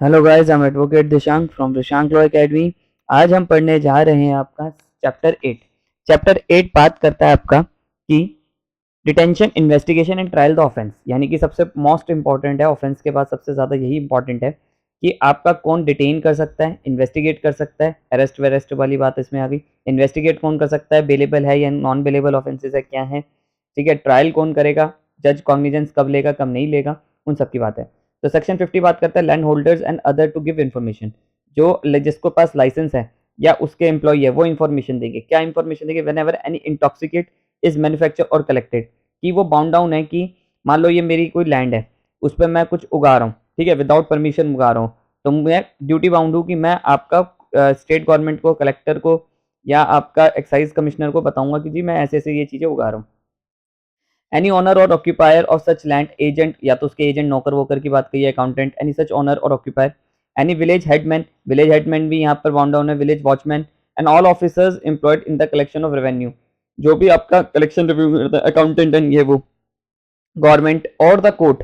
Hello guys, I am advocate Dishank from Dishank law academy. आज हम पढ़ने जा रहे हैं आपका चैप्टर 8 बात करता है आपका कि detention, investigation and trial the offence, यानी कि सबसे मोस्ट इंपॉर्टेंट है। ऑफेंस के बाद सबसे ज़्यादा यही इंपॉर्टेंट है कि आपका कौन डिटेन कर सकता है, इन्वेस्टिगेट कर सकता है। अरेस्ट वेरेस्ट वाली बात इसमें आ गई। इन्वेस्टिगेट कौन कर सकता है, बेलेबल है या नॉन बेलेबल ऑफेंसेस है, क्या है, ठीक है। ट्रायल कौन करेगा, जज कॉग्निजेंस कब लेगा कब नहीं लेगा, उन सब की बात है। तो सेक्शन 50 बात करता है land holders and other to give information. जो जिसको पास लाइसेंस है या उसके एम्प्लॉय है वो इन्फॉर्मेशन देंगे। क्या इन्फॉर्मेशन देंगे, when ever any intoxicate is manufacture और कलेक्टेड, कि वो बाउंड डाउन है कि मान लो ये मेरी कोई लैंड है, उस पर मैं कुछ उगा रहा हूँ, ठीक है, विदाउट परमिशन उगा रहा हूँ, तो मैं ड्यूटी बाउंड हूँ कि मैं आपका स्टेट गवर्नमेंट को, कलेक्टर को या आपका एक्साइज कमिश्नर को बताऊंगा कि जी मैं ऐसे ऐसे ये चीज़ें उगा रहा हूँ। एनी ऑनर और occupier of such land, agent या तो उसके एजेंट नौकर वोकर की बात कही है, अकाउंटेंट, एनी सच ऑनर और ऑक्यूपायर, एनी विलेज हेडमैन भी यहाँ पर बाउंड डाउन है, village watchman and all officers employed in the collection of revenue, जो भी आपका कलेक्शन रिव्यू करता है, अकाउंटेंट एंड ये वो, गवर्नमेंट और the court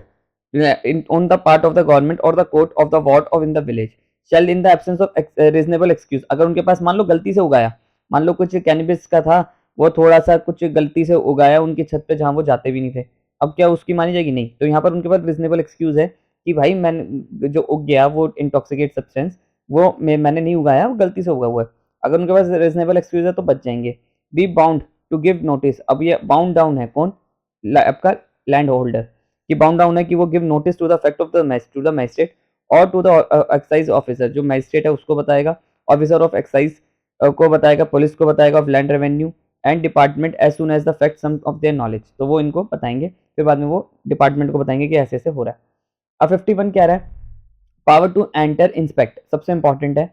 on the part of the government or the court of the ward of in the village shall in the absence of reasonable excuse, अगर उनके पास मान लो गलती से उगाया, मान लो कुछ कैनबिस का था, वो थोड़ा सा कुछ गलती से उगाया उनकी छत पे जहाँ वो जाते भी नहीं थे, अब क्या उसकी मानी जाएगी? नहीं। तो यहाँ पर उनके पास रीजनेबल एक्सक्यूज है कि भाई मैंने जो उग गया वो इंटॉक्सिकेट सब्सटेंस, वो मैंने नहीं उगाया, वो गलती से उगा हुआ है। अगर उनके पास रीजनेबल एक्सक्यूज है तो बच जाएंगे। Be bound to give notice, अब ये बाउंड डाउन है कौन, आपका लैंड होल्डर, कि बाउंड डाउन है कि वो give notice to the fact of the magistrate और टू द एक्साइज ऑफिसर, जो मैजिस्ट्रेट है उसको बताएगा, ऑफिसर ऑफ एक्साइज को बताएगा, पुलिस को बताएगा, of land revenue and department as soon as the fact some of their knowledge, तो वो इनको बताएंगे, फिर बाद में वो डिपार्टमेंट को बताएंगे कि ऐसे ऐसे हो रहा है। अब 51 क्या रहा है, पावर टू एंटर इंस्पेक्ट, सबसे इंपॉर्टेंट है।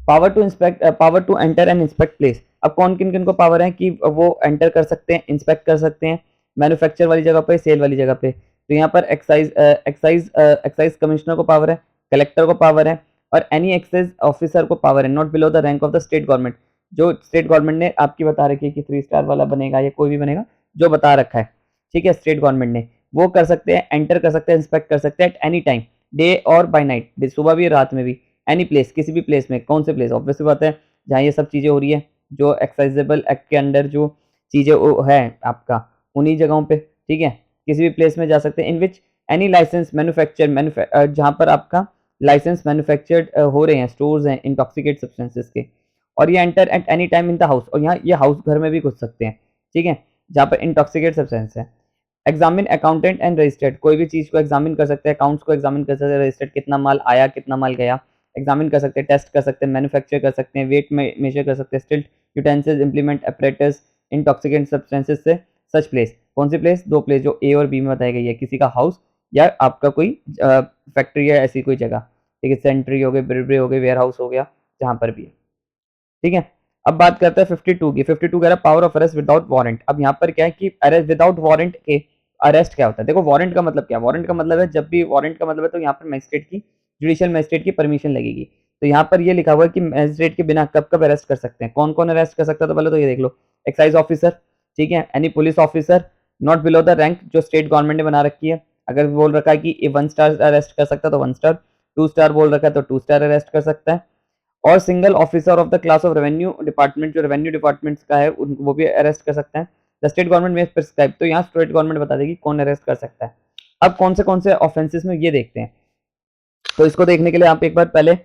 Power to enter and inspect place, अब कौन किन किन को पावर है कि वो एंटर कर सकते हैं, इंस्पेक्ट कर सकते हैं, मैन्युफैक्चर वाली जगह पे, सेल वाली जगह पे। तो यहाँ पर एक्साइज कमिश्नर को पावर है, कलेक्टर को पावर है, और एनी एक्साइज ऑफिसर को पावर है not below the rank of the state government, जो स्टेट गवर्नमेंट ने आपकी बता रखी है कि 3 स्टार वाला बनेगा या कोई भी बनेगा, जो बता रखा है, ठीक है, स्टेट गवर्नमेंट ने, वो कर सकते हैं, एंटर कर सकते हैं, इंस्पेक्ट कर सकते हैं एट एनी टाइम, डे और बाय नाइट, सुबह भी रात में भी, एनी प्लेस, किसी भी प्लेस में। कौन से प्लेस, ऑब्वियस बात है जहाँ ये सब चीज़ें हो रही है, जो एक्साइजेबल एक्ट के अंडर जो चीज़ें है आपका, उन्हीं जगहों पे, ठीक है, किसी भी प्लेस में जा सकते हैं। इन विच एनी लाइसेंस मैन्युफैक्चर, जहाँ पर आपका लाइसेंस मैन्युफैक्चर्ड हो रहे हैं, स्टोर्स हैं इंटॉक्सिकेट सब्सटेंसेस के, और ये enter at any time in the house, और यहाँ ये हाउस घर में भी घुस सकते हैं, ठीक है, जहाँ पर इंटॉक्सिकेट सब्सटेंस है। एग्जामिन अकाउंटेंट एंड रजिस्टर्ड, कोई भी चीज़ को एग्जामिन कर सकते हैं, अकाउंट्स को एग्जामिन कर सकते हैं, रजिस्टर्ड कितना माल आया कितना माल गया एग्जामिन कर सकते हैं, टेस्ट कर सकते हैं, मैन्युफैक्चर कर सकते हैं, वेट में मेजर कर सकते हैं, स्टिल्ट utensils implement apparatus intoxicant substances से सच प्लेस, कौन सी प्लेस, 2 प्लेस जो ए और बी में बताई गई है, किसी का हाउस या आपका कोई फैक्ट्री या ऐसी कोई जगह, ठीक है, सेंट्री हो गई, ब्रिवरी हो गई, वेयर हाउस हो गया, जहाँ पर भी है, ठीक है। अब बात करते हैं 52 की। 52 कह रहा है power of arrest without warrant. अब यहाँ पर क्या है कि अरेस्ट विदाउट वारंट के अरेस्ट क्या होता है, देखो वारंट का मतलब क्या, वारंट का मतलब है जब भी वारंट का मतलब है तो यहाँ पर मैजिस्ट्रेट की, जुडिशियल मैजिस्ट्रेट की परमिशन लगेगी। तो यहाँ पर ये लिखा हुआ है कि मैजिस्ट्रेट के बिना कब कब अरेस्ट कर सकते हैं, कौन कौन अरेस्ट कर सकता है, तो पहले तो ये देख लो, एक्साइज ऑफिसर, ठीक है, any police officer not below the rank जो स्टेट गवर्नमेंट ने बना रखी है, अगर बोल रखा है कि 1 स्टार अरेस्ट कर सकता है तो 1 स्टार, 2 स्टार बोल रखा है तो 2 स्टार अरेस्ट कर सकता है, और single officer of the class of revenue department, जो रेवेन्यू डिपार्टमेंट का है वो भी अरेस्ट कर सकते हैं। द स्टेट गवर्नमेंट में प्रिस्क्राइब, तो यहाँ स्टेट गवर्नमेंट बता देगी कौन अरेस्ट कर सकता है। अब कौन से ऑफेंसेस में ये देखते हैं, तो इसको देखने के लिए आप एक बार पहले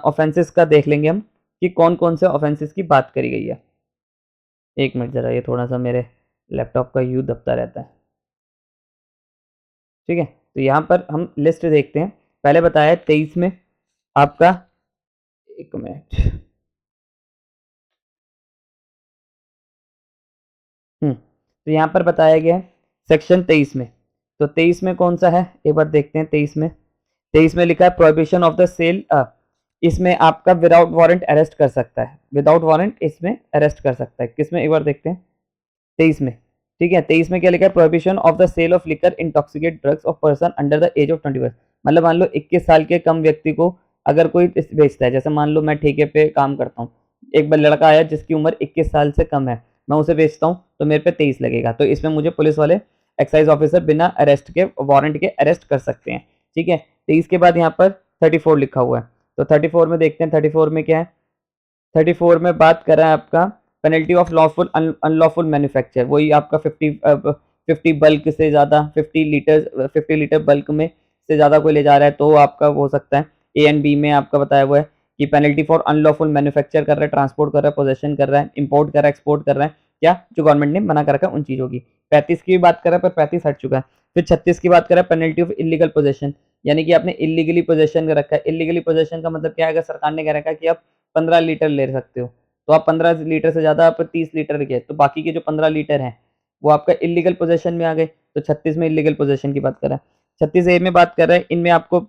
ऑफेंसेस का देख लेंगे हम कि कौन से ऑफेंसेस की बात करी गई है। एक मिनट जरा, ये थोड़ा सा मेरे लैपटॉप का यू दबता रहता है, ठीक है। तो यहाँ पर हम लिस्ट देखते हैं, पहले बताया 23 में आपका, एक मिनट, तो यहाँ पर बताया गया है सेक्शन 23 में, तो 23 में कौन सा है एक बार देखते हैं। 23 में लिखा है प्रोहिबिशन ऑफ द सेल, इसमें आपका विदाउट वारंट अरेस्ट कर सकता है, विदाउट वारंट इसमें अरेस्ट कर सकता है, किसमें एक बार देखते हैं, 23 में, ठीक है। 23 में क्या लिखा है, prohibition of the sale of liquor intoxicate drugs of person under the age of 21, मतलब मान लो 21 साल के कम व्यक्ति को अगर कोई बेचता है, जैसे मान लो मैं ठेके पे काम करता हूँ, एक बार लड़का आया जिसकी उम्र 21 साल से कम है, मैं उसे बेचता हूँ तो मेरे पे 23 लगेगा, तो इसमें मुझे पुलिस वाले एक्साइज ऑफिसर बिना अरेस्ट के, वारंट के अरेस्ट कर सकते हैं। ठीक है। 23 के बाद यहाँ पर 34 लिखा हुआ है, तो 34 में देखते हैं 34 में क्या है। 34 में बात कर रहा है आपका penalty of lawful unlawful manufacture, वही आपका 50 बल्क से ज़्यादा 50 लीटर बल्क में से ज़्यादा कोई ले जा रहा है तो आपका हो सकता है। ए एंड बी में आपका बताया हुआ है कि पेनल्टी फॉर अनलॉफुल मैन्युफैक्चर कर रहा है, ट्रांसपोर्ट कर रहा है, पोजेशन कर रहा है, इंपोर्ट कर रहा है, एक्सपोर्ट कर रहा है, क्या जो गवर्नमेंट ने मना कर रखा है उन चीज़ों की। 35 की भी बात कर रहा है पर 35 हट चुका है। फिर 36 की बात कर रहा है पेनल्टी ऑफ इलीगल पोजेशन, यानी कि आपने इलीगली पोजेशन कर रखा है। इलीगली पोजेशन का मतलब क्या है, अगर सरकार ने कह रखा है कि आप 15 लीटर ले सकते हो, तो आप 15 लीटर से ज़्यादा आप 30 लीटर के, तो बाकी के जो 15 लीटर हैं वो आपका इलीगल पोजेशन में आ गए। तो 36 में इलीगल पोजेशन की बात कर रहा है। 36 ए में बात कर रहा है, इनमें आपको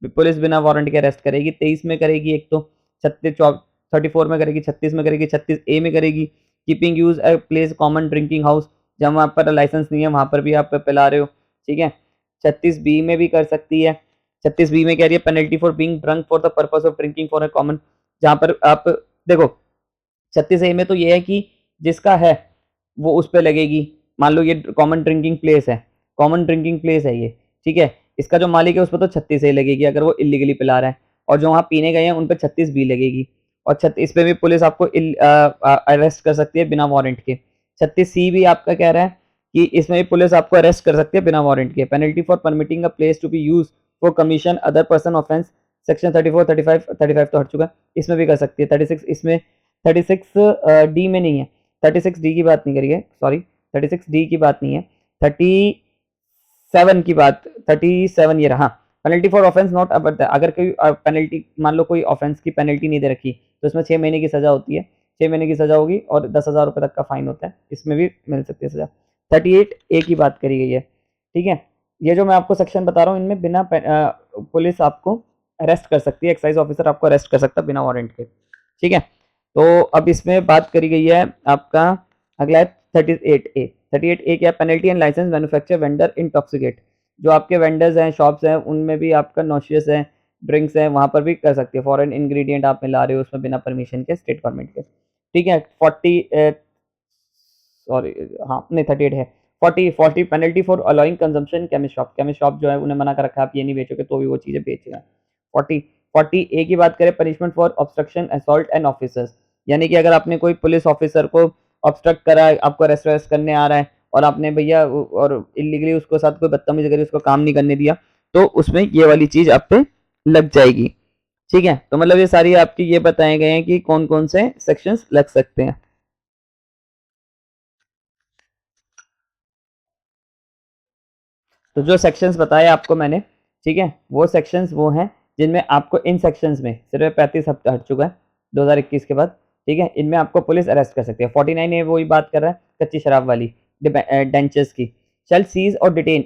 पुलिस बिना वारंट के अरेस्ट करेगी। 23 में करेगी एक, तो 34 में करेगी, 36 में करेगी, 36 ए में करेगी keeping use a place common drinking house, जब वहाँ पर लाइसेंस नहीं है वहाँ पर भी आप पिला रहे हो, ठीक है। 36 बी में भी कर सकती है। 36 बी में कह रही है penalty for being drunk for the purpose of drinking for a common, जहाँ पर आप देखो 36 ए में तो ये है कि जिसका है वो उस पे लगेगी। मान लो ये कॉमन ड्रिंकिंग प्लेस है, कॉमन ड्रिंकिंग प्लेस है ये, ठीक है। इसका जो मालिक है उस पर तो 36 ए लगेगी अगर वो इलीगली पिला रहा है, और जो वहाँ पीने गए हैं उन पर 36 बी लगेगी। और 36 पे भी पुलिस आपको अरेस्ट कर सकती है बिना वारंट के। 36 सी भी आपका कह रहा है कि इसमें भी पुलिस आपको अरेस्ट कर सकती है बिना वारंट के। Penalty for permitting a place to be use for commission other person offence, section 34 35 तो हट चुका है, इसमें भी कर सकती है। 36 इसमें 36 डी में नहीं है, 36 डी की बात नहीं करिए, सॉरी 36 डी की बात नहीं है, 37 की बात, 37 ये रहा। Penalty for offence not Abbott, अगर कोई पेनल्टी मान लो कोई ऑफेंस की पेनल्टी नहीं दे रखी तो इसमें 6 महीने की सजा होती है, 6 महीने की सजा होगी और 10,000 रुपये तक का फाइन होता है, इसमें भी मिल सकती है सजा। 38 ए की बात करी गई है, ठीक है। ये जो मैं आपको सेक्शन बता रहा हूँ इनमें बिना पुलिस आपको अरेस्ट कर सकती है, एक्साइज ऑफिसर आपको अरेस्ट कर सकता है बिना वारंट के, ठीक है। तो अब इसमें बात करी गई है आपका अगला है 38 ए। 38 ए क्या, penalty and license manufacture vendor intoxicate, जो आपके वेंडर्स हैं शॉप्स हैं उनमें भी आपका नॉशियस है ड्रिंक्स हैं वहाँ पर भी कर सकती है। फॉरेन इंग्रेडिएंट आप मिला रहे हो उसमें बिना परमिशन के स्टेट गवर्नमेंट के, ठीक है। 40 सॉरी हाँ नहीं 38 है। 40 penalty for allowing consumption chemist shop जो है उन्हें मना कर रखा है आप ये नहीं बेचोगे तो भी वो चीज़ें बेच रहे हैं। 40 ए की बात करें punishment for obstruction assault and officers, यानी कि अगर आपने कोई पुलिस ऑफिसर को ऑब्स्ट्रक्ट करा है, आपको अरेस्ट करने आ रहा है और आपने भैया और इलीगली उसको साथ कोई बदतमीजी करी, उसको काम नहीं करने दिया, तो उसमें ये वाली चीज आप पे लग जाएगी, ठीक है। तो मतलब ये सारी आपकी ये बताए गए हैं कि कौन कौन से सेक्शंस लग सकते हैं। तो जो सेक्शंस बताए आपको मैंने, ठीक है, वो सेक्शंस वो हैं जिनमें आपको इन सेक्शंस में सिर्फ 35 हफ्ता हट चुका है 2021 के बाद, ठीक है। इनमें आपको पुलिस अरेस्ट कर सकती है। 49 ए वही बात कर रहा है कच्ची शराब वाली डेंचर्स की, शैल सीज और डिटेन,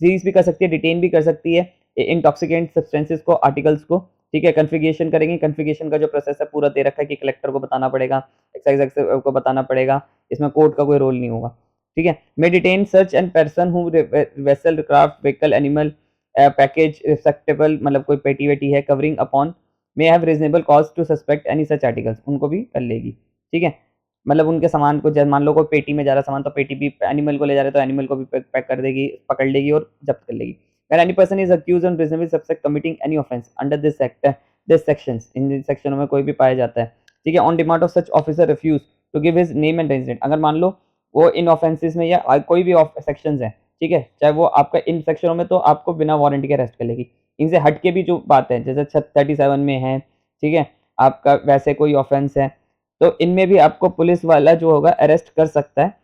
सीज भी कर सकती है डिटेन भी कर सकती है इंटॉक्सिकेंट सब्सटेंसेस को आर्टिकल्स को, ठीक है। कन्फिगेशन करेंगे, कन्फिगेशन का जो प्रोसेस है पूरा दे रखा है कि कलेक्टर को बताना पड़ेगा, एक्साइज को बताना पड़ेगा, इसमें कोर्ट का कोई रोल नहीं होगा, ठीक है। May detain search and person who vessel craft vehicle animal package receptacle, मतलब कोई पेटी वेटी है covering upon may have reasonable cause to suspect any such articles, उनको भी कर लेगी, ठीक है। मतलब उनके सामान को जब मान लो कोई पेटी में जा रहा सामान तो पेटी भी, एनिमल को ले जा रहे तो एनिमल को भी पैक कर देगी, पकड़ लेगी और जब्त कर लेगी। When any person is accused on reasonable suspect committing any offence under this act, this sections, इन सेक्शनों में कोई भी पाया जाता है, ठीक है, on demand of such officer refuse to give his name and residence, अगर मान लो वो इन ऑफेंसेस में या कोई भी सेक्शंस है, ठीक है, चाहे वो आपका इन सेक्शनों में तो आपको बिना वारंटी के अरेस्ट कर लेगी। इनसे हट के भी जो बात है जैसे 37 में है, ठीक है, आपका वैसे कोई ऑफेंस है तो इनमें भी आपको पुलिस वाला जो होगा अरेस्ट कर सकता है।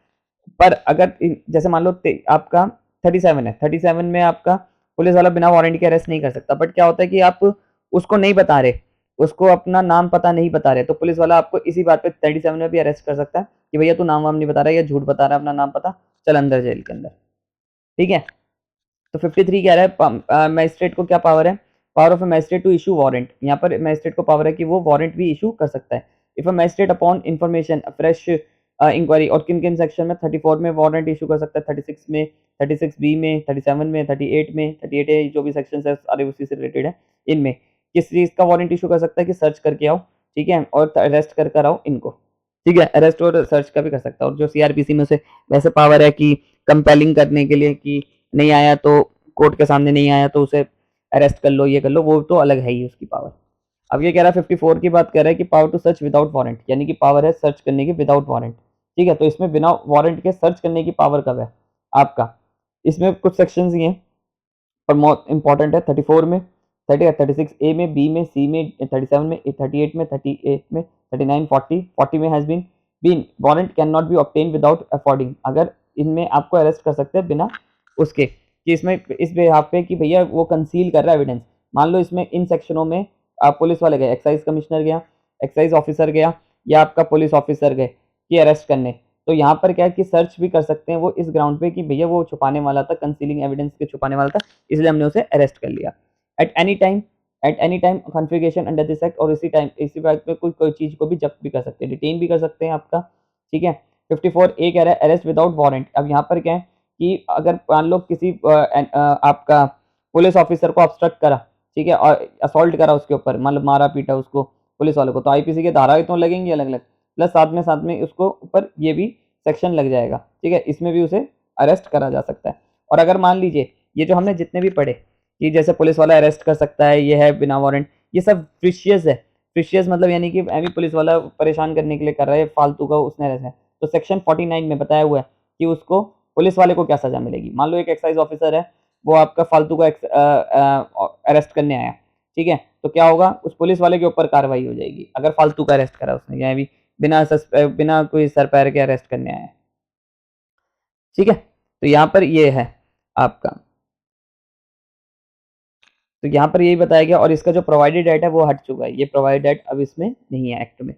पर अगर जैसे मान लो आपका 37 है, 37 में आपका पुलिस वाला बिना वारंटी के अरेस्ट नहीं कर सकता, बट क्या होता है कि आप उसको नहीं बता रहे, उसको अपना नाम पता नहीं बता रहे, तो पुलिस वाला आपको इसी बात पे 37 में भी अरेस्ट कर सकता है कि भैया तू नाम वाम नहीं बता रहा है या झूठ बता रहा है अपना नाम पता, चल अंदर जेल के अंदर, ठीक है। तो 53 कह रहा है मजिस्ट्रेट को क्या पावर है, power of a magistrate to issue warrant, यहाँ पर मजिस्ट्रेट को पावर है कि वो वारंट भी इशू कर सकता है। If a magistrate upon information fresh inquiry, और किन किन सेक्शन में 34 में वारंट इशू कर सकता है, 36 में, 36 बी में, 37 में, 38 में, 38 ए जो भी सेक्शन है सारे उसी से रिलेटेड है, इनमें किस चीज का वारंट इशू कर सकता है कि सर्च करके आओ, ठीक है, और अरेस्ट कर आओ इनको, ठीक है, अरेस्ट और सर्च का भी कर सकता है। और जो सीआरपीसी में से वैसे पावर है कि कंपेलिंग करने के लिए कि नहीं आया तो कोर्ट के सामने नहीं आया तो उसे अरेस्ट कर लो, ये कर लो, वो तो अलग है ही उसकी पावर। अब ये कह रहा है 54 की बात कर रहा है कि power to search without warrant, यानी कि पावर है सर्च करने की विदाउट वारंट। ठीक है, तो इसमें बिना वारंट के सर्च करने की पावर कब है आपका? इसमें कुछ सेक्शंस ये हैं पर बहुत इंपॉर्टेंट है। 34 में, 36 ए में, बी में, सी में, 37 में, 38 में, 38 में, 39, 40 में has been warrant can not be obtain without affording. अगर इनमें आपको अरेस्ट कर सकते हैं बिना उसके कि इसमें इस बेहाफ पे कि भैया वो कंसील कर रहा है एविडेंस। मान लो इसमें इन सेक्शनों में आप पुलिस वाले गए, एक्साइज कमिश्नर गया, एक्साइज ऑफिसर गया, या आपका पुलिस ऑफिसर गए कि अरेस्ट करने, तो यहाँ पर क्या है कि सर्च भी कर सकते हैं वो इस ग्राउंड पे कि भैया वो छुपाने वाला था, कंसीलिंग एविडेंस के छुपाने वाला था, इसलिए हमने उसे अरेस्ट कर लिया। At any time configuration under this act, और इसी टाइम इसी बात पे कोई चीज़ को भी जब्त भी कर सकते हैं, डिटेन भी कर सकते हैं आपका। ठीक है, 54 ए कह रहा है अरेस्ट विदाउट वारंट। अब यहाँ पर क्या है कि अगर मान लो किसी आपका पुलिस ऑफिसर को ऑब्स्ट्रक्ट करा, ठीक है, और असॉल्ट करा उसके ऊपर, मतलब मारा पीटा उसको पुलिस वाले को, तो आईपीसी के धाराएं तो लगेंगी अलग अलग, प्लस साथ में उसको ऊपर ये भी सेक्शन लग जाएगा। ठीक है, इसमें भी उसे अरेस्ट करा जा सकता है। और अगर मान लीजिए ये जो हमने जितने भी पढ़े कि जैसे पुलिस वाला अरेस्ट कर सकता है, ये है बिना वारंट, ये सब फिशियस है। फिशियस मतलब यानी कि एमी पुलिस वाला परेशान करने के लिए कर रहा है, फालतू का उसने अरेस्ट है। तो सेक्शन 49 में बताया हुआ है कि उसको पुलिस वाले को क्या सजा मिलेगी। मान लो एक एक्साइज ऑफिसर है, वो आपका फालतू का अरेस्ट करने आया, ठीक है, तो क्या होगा, उस पुलिस वाले के ऊपर कार्रवाई हो जाएगी अगर फालतू का अरेस्ट करा उसने, या भी बिना कोई सर पैर के अरेस्ट करने आया। ठीक है, तो यहाँ पर ये है आपका, तो यहाँ पर यही बताया गया, और इसका जो प्रोवाइडेड एट है वो हट चुका है, ये प्रोवाइडेड एट अब इसमें नहीं है एक्ट में।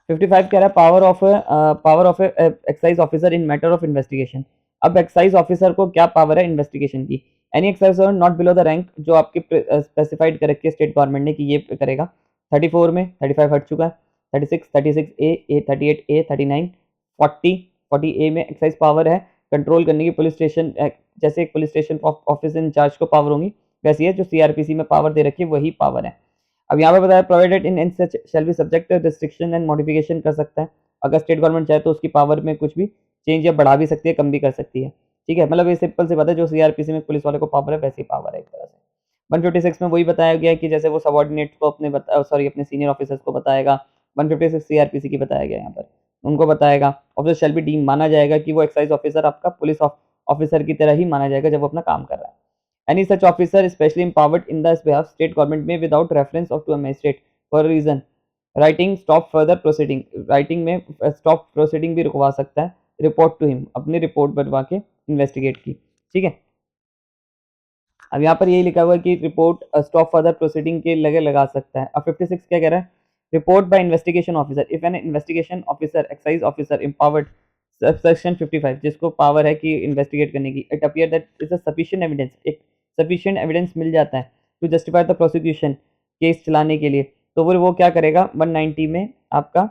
55 कह रहा है power of excise officer in matter of investigation. अब एक्साइज ऑफिसर को क्या पावर है इन्वेस्टिगेशन की? Any excise officer not below the rank, जो आपकी स्पेसिफाइड कर रखी है स्टेट गवर्नमेंट ने कि ये करेगा। 34 में, 35 हट चुका है, 36 ए, 38 ए, 39, 40 ए में एक्साइज पावर है कंट्रोल करने की। पुलिस स्टेशन जैसे एक पुलिस स्टेशन ऑफिस इंचार्ज को पावर होंगी, वैसी है जो सीआरपीसी में पावर दे रखी है वही पावर है। अब यहाँ पे बताया provided in such shall be subject restriction and modification कर सकता है। अगर स्टेट गवर्नमेंट चाहे तो उसकी पावर में कुछ भी चेंज या बढ़ा भी सकती है, कम भी कर सकती है। ठीक है, मतलब ये सिंपल सी बात है, जो सीआरपीसी में पुलिस वाले को पावर है वैसी पावर है एक तरह से। 156 में वही बताया गया है कि जैसे वो सबॉर्डिनेट को अपने सीनियर ऑफिसर्स को बताएगा। 156 सीआरपीसी की बताया गया यहाँ पर, उनको बताएगा। ऑफिसर शैल बी डीम, माना जाएगा कि वो एक्साइज ऑफिसर आपका पुलिस ऑफिसर की तरह ही माना जाएगा जब वो अपना काम कर रहा है। Any such officer especially empowered in the behalf state government may without reference of to a magistrate for a reason writing stop further proceeding, writing में stop proceeding भी रुकवा सकता है, report to him, अपनी रिपोर्ट बनवा के investigate की। ठीक है, अब यहाँ पर यही लिखा हुआ है कि रिपोर्ट स्टॉप फर्दर प्रोसीडिंग के लगे लगा सकता है। अब 56 क्या कह रहा है? Report by investigation officer, if an investigation officer excise officer empowered section 55, जिसको पावर है कि इन्वेस्टिगेट करने की, it appear that is a sufficient evidence, एक सफिशिएंट एविडेंस मिल जाता है to justify the prosecution, case चलाने के लिए, तो वो क्या करेगा 190 में आपका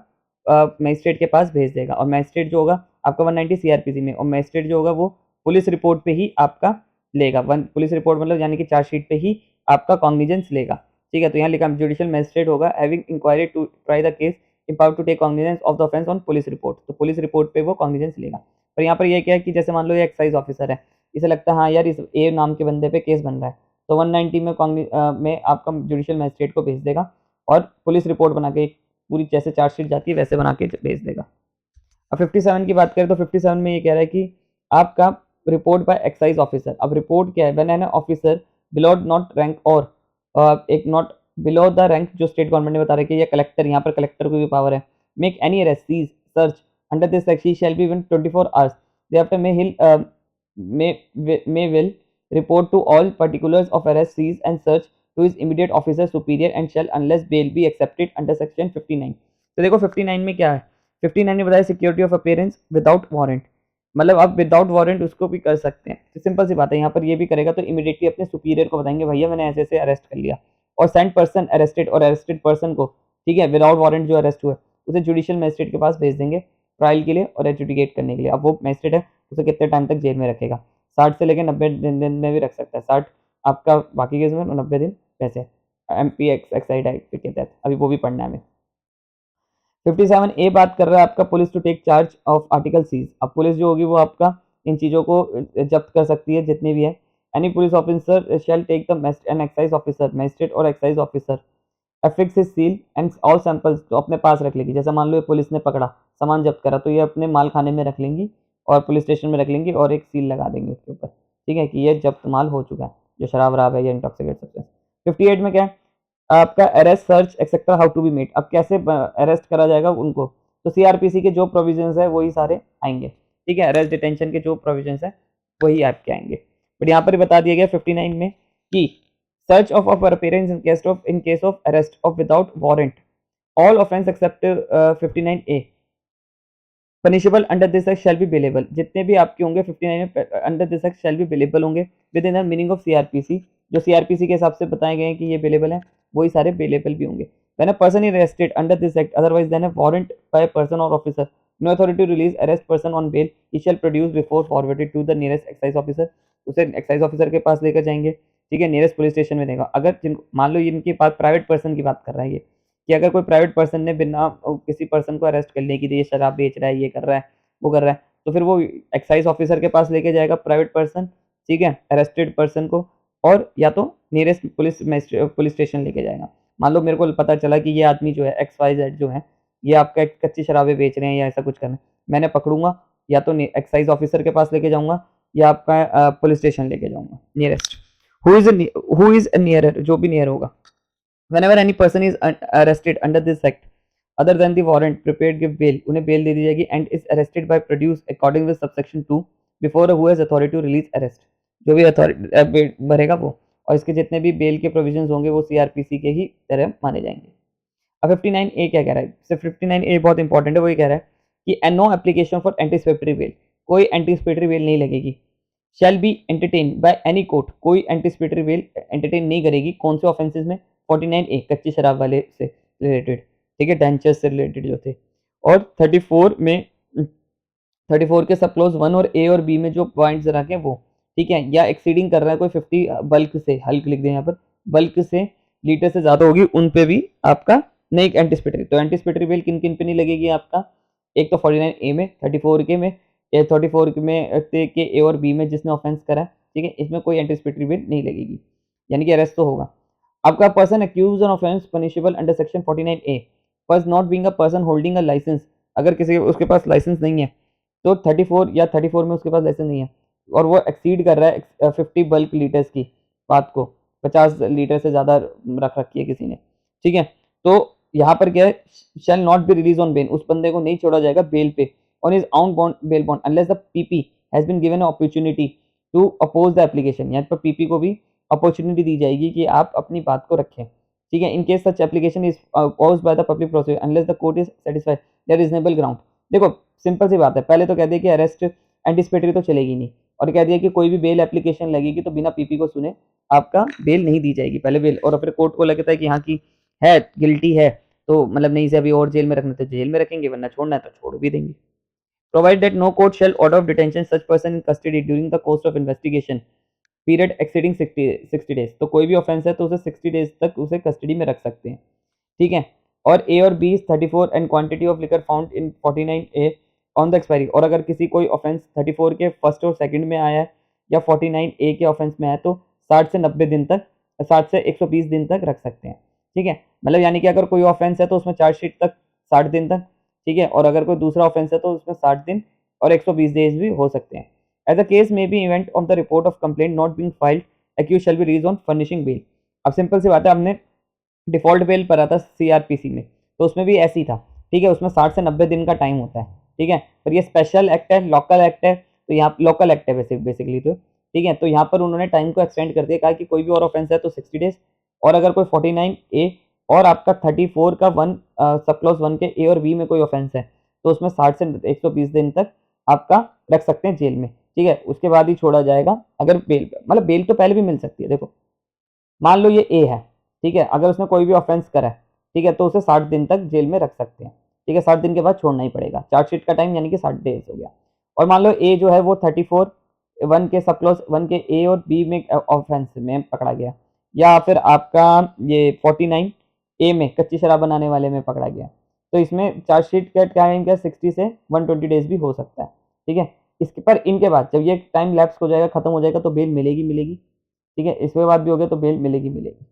मजिस्ट्रेट के पास भेज देगा। और मजिस्ट्रेट जो होगा आपका 190 सीआरपीसी में, और मजिस्ट्रेट जो होगा वो पुलिस रिपोर्ट पे ही आपका लेगा। पुलिस रिपोर्ट मतलब यानी कि चार्जशीट पे ही आपका कॉग्निजेंस लेगा। ठीक है, तो यहाँ लिखा जुडिशियल मजिस्ट्रेट होगा having inquiry to try the case empowered to take cognizance of the offence on police report, तो पुलिस रिपोर्ट पे वो कॉग्निजेंस लेगा। पर यहाँ पर ये क्या है कि जैसे मान लो ये एक्साइज ऑफिसर है, इसे लगता है हाँ यार इस ए नाम के बंदे पे केस बन रहा है, तो 190 में आपका जुडिशियल मजिस्ट्रेट को भेज देगा और पुलिस रिपोर्ट बना के पूरी जैसे चार्जशीट जाती है वैसे बना के भेज देगा। अब 57 की बात करें तो 57 में ये कह रहा है कि आपका रिपोर्ट बाय एक्साइज ऑफिसर। अब रिपोर्ट क्या है? When an officer below not rank और एक नॉट बिलो द रैंक, जो स्टेट गवर्नमेंट ने बता रहा है कि ये कलेक्टर, यहाँ पर कलेक्टर को भी पावर है, make any arrest, seize, search under this section shall be within 24 hours thereafter may will report to all particulars of arrest, seize and search to his immediate officer superior and shall unless bail be accepted under section 59। तो देखो 59 में क्या है? 59 ने बताया security of appearance without warrant, मतलब आप without warrant उसको भी कर सकते हैं। तो सिंपल सी बात है, यहाँ पर ये भी करेगा तो इमीडिएटली अपने सुपीरियर को बताएंगे भैया मैंने ऐसे ऐसे अरेस्ट कर लिया, और सेंड पर्सन अरेस्टेड, और अरेस्टेड पर्सन को, ठीक है, विदाउट वारंट जो अरेस्ट हुआ उसे जुडिशियल मजिस्ट्रेट के पास भेज देंगे ट्रायल के लिए और एडजुडिकेट करने के लिए। अब वो मजिस्ट्रेट है उसे कितने टाइम तक जेल में रखेगा? 60 से लेकर 90 दिन में भी रख सकता है। 60 आपका बाकी केस में, 90 दिन वैसे एमपी एक्साइड एक्ट के तहत, अभी वो भी पढ़ना है हमें। 57 ए बात कर रहा है आपका police to take charge of article seize. अब पुलिस जो होगी वो आपका इन चीज़ों को जब्त कर सकती है जितनी भी है। Any police officer shall take the an excise officer, magistrate और excise officer affix his seal and all samples, तो अपने पास रख लेगी। जैसे मान लो ये पुलिस ने पकड़ा, सामान जब्त करा, तो ये अपने माल खाने में रख लेंगी और पुलिस स्टेशन में रख लेंगी और एक सील लगा देंगे उसके ऊपर, ठीक है, कि ये जब्त माल हो चुका है, जो शराब वराब है या इंटॉक्सिकेट सब्सटेंस। 58 में क्या है आपका arrest search etcetera how to be made. अब कैसे अरेस्ट करा जाएगा उनको, तो सीआरपीसी के जो प्रोविजंस है वही सारे आएंगे, ठीक है, अरेस्ट डिटेंशन के जो प्रोविजंस है वही आपके आएंगे। बट यहाँ पर बता दिया गया 59 में कि search of appearance in case of arrest of without warrant, all offense except 59A punishable under this act shall be bailable। जितने भी आपके होंगे 59 में under this act shall be bailable होंगे within the meaning of CRPC, जो CRPC के हिसाब से बताए गए हैं कि ये bailable है, वही सारे bailable भी होंगे। When a person is arrested under this act otherwise than a warrant by a person or officer, no authority to release arrest person on bail, he shall produce before forwarded to the nearest excise officer, उसे excise officer के पास लेकर जाएंगे, ठीक है, nearest police station में देगा। अगर जिनको मान लो इनकी बात प्राइवेट पर्सन की बात कर रहा है ये, कि अगर कोई प्राइवेट पर्सन ने बिना किसी पर्सन को अरेस्ट कर लिया कि ये शराब बेच रहा है, ये कर रहा है, वो कर रहा है, तो फिर वो एक्साइज ऑफिसर के पास लेके जाएगा प्राइवेट पर्सन, ठीक है, अरेस्टेड पर्सन को, और या तो नियरेस्ट पुलिस स्टेशन लेके जाएगा। मान लो मेरे को पता चला कि ये आदमी जो है XYZ जो है ये आपका कच्ची शराबें बेच रहे हैं या ऐसा कुछ कर रहे हैं, मैंने पकड़ूंगा, या तो एक्साइज ऑफिसर के पास लेके जाऊंगा या आपका पुलिस स्टेशन लेके जाऊंगा नियरेस्ट। हु इज नियरर, जो भी नियर होगा। whenever any person is arrested under this act other than the warrant prepared give bail, उन्हें बेल दे दी जाएगी, and is arrested by produce according with subsection 2 before who has authority to release arrest, जो भी authority भरेगा वो, और इसके जितने भी बेल के प्रोविजंस होंगे वो सीआरपीसी के ही तरह माने जाएंगे। अब 59A क्या कह रहा है, सिर्फ 59A बहुत इंपॉर्टेंट है, वो ये कह रहा है कि no application for anticipatory bail, कोई एंटीसिपेटरी बेल नहीं लगेगी। Shall be entertain by any court, कोई एंटीसिपेटरी बेल एंटरटेन नहीं करेगी, कौन से ऑफेंसेस में, 49A कच्ची शराब वाले से रिलेटेड, ठीक है, डेंचर्स से रिलेटेड जो थे, और 34 में 34 के सब क्लोज 1 और A और B में जो पॉइंट्स रखे वो, ठीक है, या एक्सीडिंग कर रहा है कोई 50 बल्क से, हल्क लिख दें यहाँ पर, बल्क से लीटर से ज्यादा होगी, उन पे भी आपका नहीं एंटीसिपेटरी। तो एंटीसिपेटरी बेल किन किन पे नहीं लगेगी आपका, एक तो 49A में, 34 के में, 34 में के A और B में जिसने ऑफेंस करा, ठीक है, इसमें कोई एंटीसिपेटरी बेल नहीं लगेगी, यानी कि अरेस्ट तो होगा। आपका person accused on offence punishable under section 49A for not being a person holding a license, अगर किसी उसके पास लाइसेंस नहीं है तो 34 या 34 में उसके पास लाइसेंस नहीं है और वो एक्सीड कर रहा है 50 बल्क लीटर्स की बात को, 50 लीटर से ज़्यादा रख रखी है किसी ने, ठीक है, तो यहाँ पर क्या है, shall not be release on bail, उस बंदे को नहीं छोड़ा जाएगा बेल पे, on his own bond bail bond unless the PP has been given opportunity to oppose the application, यहाँ पर पीपी को भी अपॉर्चुनिटी दी जाएगी कि आप अपनी बात को रखें, ठीक है, in case such application is opposed by the public prosecutor unless the court is satisfied that reasonable ground. देखो सिंपल सी बात है, पहले तो कह दिया कि अरेस्ट एंटीसिपेटरी तो चलेगी नहीं, और कह दिया कि कोई भी बेल एप्लीकेशन लगेगी तो बिना पीपी को सुने आपका बेल नहीं दी जाएगी पहले बेल, और फिर कोर्ट को लगता है कि हाँ की है गिल्टी है तो मतलब नहीं से अभी और जेल में रखना तो जेल में रखेंगे, वरना छोड़ना है तो छोड़ भी देंगे। Provide that no court shall order of detention such person in custody during the course of investigation period exceeding 60 days, तो कोई भी ऑफेंस है तो उसे 60 डेज तक उसे कस्टडी में रख सकते हैं, ठीक है, और A और B 34 and quantity of liquor found in 49A on the expiry, और अगर किसी कोई ऑफेंस 34 के फर्स्ट और सेकंड में आया है या 49A के ऑफेंस में आया तो 60 से 90 दिन तक, 60 से 120 दिन तक रख सकते हैं, ठीक है, मतलब यानी कि अगर कोई ऑफेंस है तो उसमें चार्जशीट तक 60 दिन तक, ठीक है, और अगर कोई दूसरा ऑफेंस है तो उसमें 60 दिन और 120 डेज भी हो सकते हैं। As the case may be event of the report of complaint not being filed, accused shall be released on furnishing bail। अब सिंपल सी बात है, हमने डिफॉल्ट बेल पढ़ा था सीआरपीसी में, तो उसमें भी ऐसी था, ठीक है, उसमें 60 से 90 दिन का टाइम होता है, ठीक है, पर ये स्पेशल एक्ट है, लोकल एक्ट है, तो यहाँ लोकल एक्ट है बेसिकली तो, ठीक है, तो यहाँ पर उन्होंने टाइम को एक्सटेंड कर दिया, कहा कि कोई भी और ऑफेंस है तो 60 डेज, और अगर कोई 49A और आपका 34 का 1 सब क्लॉज 1 के A और B में कोई ऑफेंस है तो उसमें 60 से 120 दिन तक आपका रख सकते हैं जेल में, ठीक है, उसके बाद ही छोड़ा जाएगा अगर बेल, मतलब बेल तो पहले भी मिल सकती है। देखो मान लो ये A है, ठीक है, अगर उसने कोई भी ऑफेंस करा है, ठीक है, तो उसे 60 दिन तक जेल में रख सकते हैं, ठीक है, 60 दिन के बाद छोड़ना ही पड़ेगा, चार्जशीट का टाइम यानी कि 60 डेज हो गया। और मान लो A जो है वो 34 1 के सब क्लॉज 1 के A और B में ऑफेंस में पकड़ा गया, या फिर आपका ये 49A में कच्ची शराब बनाने वाले में पकड़ा गया, तो इसमें चार्जशीट का टाइम क्या 60 से 120 डेज भी हो सकता है, ठीक है, इसके पर इनके बाद जब ये टाइम लैप्स हो जाएगा, खत्म हो जाएगा, तो बेल मिलेगी, ठीक है, इसके बाद भी हो गया तो बेल मिलेगी मिलेगी।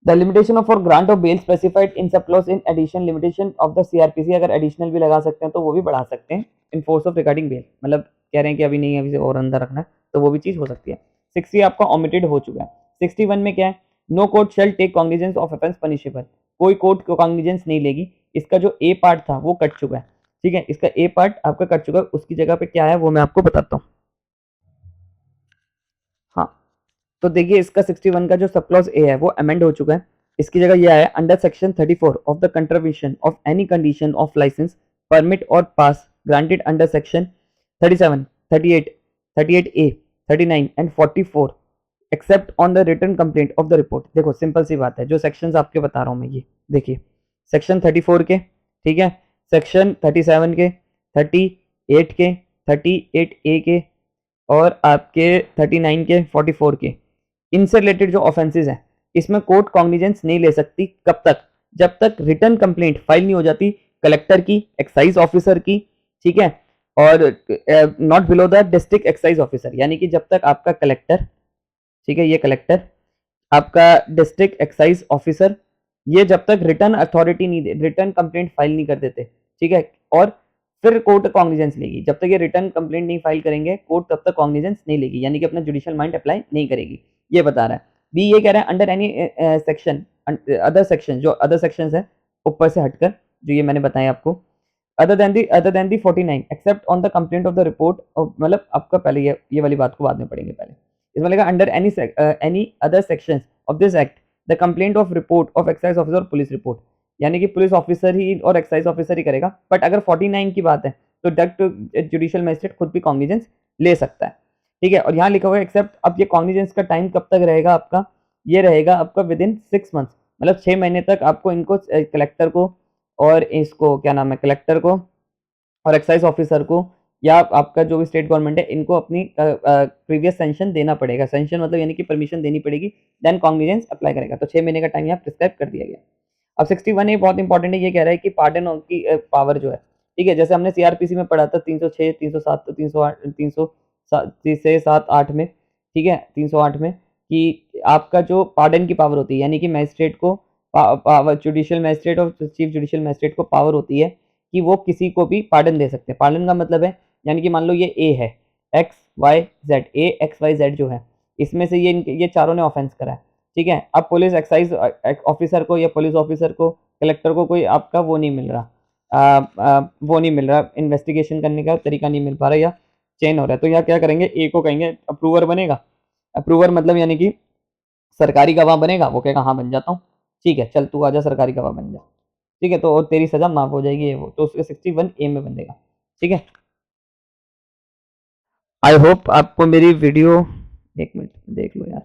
The limitation of for grant of bail specified in sub clause in addition limitation of the CrPC, अगर एडिशनल भी लगा सकते हैं तो वो भी बढ़ा सकते हैं in force of regarding bail, मतलब कह रहे हैं कि अभी नहीं है, अभी से और अंदर रखना है, तो वो भी चीज हो सकती है। 60 आपका ओमिटेड हो चुका है। 61 में क्या है, no court shall take cognizance of offence punishable, कोई कोर्ट कॉग्निजेंस नहीं लेगी। इसका जो ए पार्ट था वो कट चुका है, ठीक है, इसका ए पार्ट आपका कट चुका है, उसकी जगह पे क्या है वो मैं आपको बताता हूँ। हाँ, तो देखिए इसका 61 का जो सब क्लॉज ए है वो अमेंड हो चुका है। इसकी जगह ये आया under section 34 of the contribution of any condition of licence permit और pass granted under section 37, 38, 38A, 39 and 44 except on the return complaint of the report. देखो सिंपल सी बात है, जो सेक्शंस आपके बता रहा हूं मैं, ये देखिए सेक्शन 34 के, ठीक है, सेक्शन 37 के, 38 के, 38A के और आपके 39 के, 44 के, इनसे रिलेटेड जो ऑफेंसेस हैं इसमें कोर्ट कॉग्निजेंस नहीं ले सकती। कब तक? जब तक रिटर्न कंप्लेंट फाइल नहीं हो जाती कलेक्टर की, एक्साइज ऑफिसर की, ठीक है, और not below the district excise officer, यानी कि जब तक आपका कलेक्टर, ठीक है, ये कलेक्टर, आपका डिस्ट्रिक्ट एक्साइज ऑफिसर, ये जब तक रिटर्न अथॉरिटी नहीं, रिटर्न कंप्लेंट फाइल नहीं कर देते, ठीक है, और फिर कोर्ट कॉग्निजेंस लेगी। जब तक ये रिटर्न कंप्लेंट नहीं फाइल करेंगे कोर्ट तब तक कॉग्निजेंस नहीं लेगी, यानी कि अपना जुडिशियल माइंड अप्लाई नहीं करेगी, ये बता रहा है। बी ये कह रहा है under any section, other section, जो अदर सेक्शंस है ऊपर से हटकर जो ये मैंने बताया आपको, other than the 49 except on the complaint of the report, मतलब आपका पहले ये वाली बात को बाद में पढ़ेंगे, पहले इसमें लगा under any other sections of this act the complaint of report of excise officer और पुलिस रिपोर्ट, यानी कि पुलिस ऑफिसर ही और एक्साइज ऑफिसर ही करेगा। बट अगर 49 की बात है तो डायरेक्ट जुडिशियल मजिस्ट्रेट खुद भी कॉग्निजेंस ले सकता है, ठीक है। और यहाँ लिखा हुआ है एक्सेप्ट, अब ये कॉग्निजेंस का टाइम कब तक रहेगा आपका, ये रहेगा आपका विद इन 6 मंथ्स, मतलब 6 महीने तक आपको इनको कलेक्टर को और इसको क्या नाम है, कलेक्टर को और एक्साइज ऑफिसर को या आपका जो भी स्टेट गवर्नमेंट है इनको अपनी प्रीवियस सेंशन देना पड़ेगा। सेंशन मतलब यानी कि परमिशन देनी पड़ेगी, देन कॉग्निजेंस अप्लाई करेगा। तो 6 महीने का टाइम यहाँ प्रिस्क्राइब कर दिया गया। अब 61 ये बहुत इंपॉर्टेंट है, ये कह रहा है कि पार्डन की पावर जो है, ठीक है, जैसे हमने सीआरपीसी में पढ़ा था 306, 307, 308, 307, 8 में, ठीक है, 308 में कि आपका जो पार्डन की पावर होती है, यानी कि मैजिस्ट्रेट को पावर, जुडिशियल मैजिस्ट्रेट और चीफ जुडिशियल मैजिस्ट्रेट को पावर होती है कि वो किसी को भी पार्डन दे सकते हैं। पार्डन का मतलब है, यानी कि मान लो ये ए है, एक्स वाई जेड, ए एक्स वाई जेड जो है, इसमें से ये चारों ने ऑफेंस करा है, ठीक है। अब पुलिस एक्साइज ऑफिसर को या पुलिस ऑफिसर को, कलेक्टर को कोई आपका वो नहीं मिल रहा, वो नहीं मिल रहा, इन्वेस्टिगेशन करने का तरीका नहीं मिल पा रहा या चेन हो रहा है, तो यहाँ क्या करेंगे, ए को कहेंगे अप्रूवर बनेगा। अप्रूवर मतलब यानी कि सरकारी गवाह बनेगा, वो कहेगा हाँ बन जाता हूँ, ठीक है, चल तू आजा सरकारी गवाह बन जा, ठीक है, तो तेरी सजा माफ हो जाएगी, ये वो, तो उसके 61A में बनेगा, ठीक है। आई होप आपको मेरी वीडियो, एक मिनट देख लो यार,